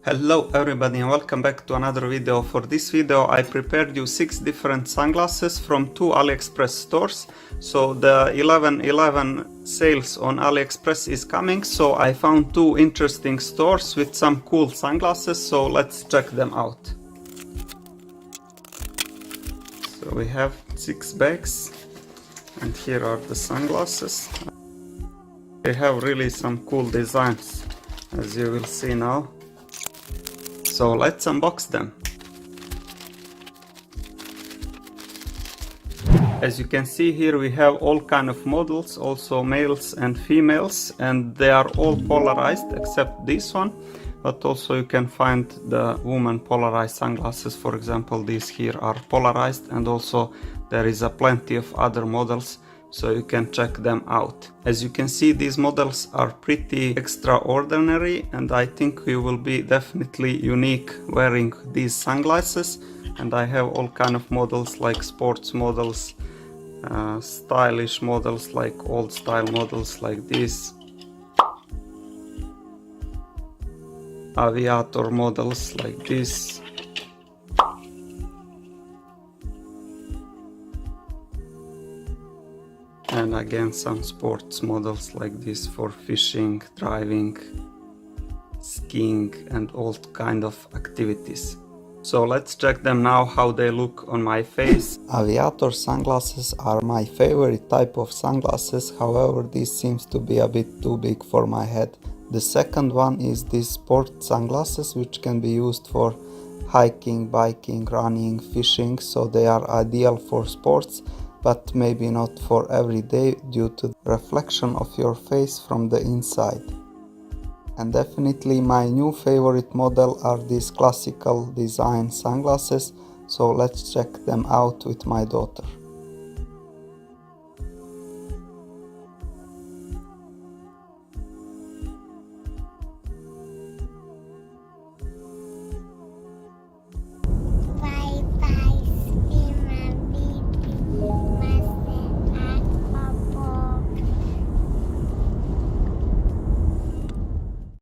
Hello everybody and welcome back to another video. For this video I prepared you 6 different sunglasses from 2 Aliexpress stores. So the 11/11 sales on Aliexpress is coming, so I found 2 interesting stores with some cool sunglasses, so let's check them out. So we have 6 bags and here are the sunglasses. They have really some cool designs, as you will see now. So let's unbox them. As you can see here, we have all kind of models, also males and females, and they are all polarized except this one. But also you can find the woman polarized sunglasses. For example, these here are polarized, and also there is a plenty of other models, so you can check them out. As you can see, these models are pretty extraordinary, and I think you will be definitely unique wearing these sunglasses. And I have all kind of models, like sports models, stylish models, like old style models like this, aviator models like this, and again some sports models like this for fishing, driving, skiing and all kind of activities. So let's check them now, how they look on my face. Aviator sunglasses are my favorite type of sunglasses, however this seems to be a bit too big for my head. The second one is these sport sunglasses, which can be used for hiking, biking, running, fishing, so they are ideal for sports, but maybe not for every day due to the reflection of your face from the inside. And definitely my new favorite model are these classical design sunglasses, so let's check them out with my daughter.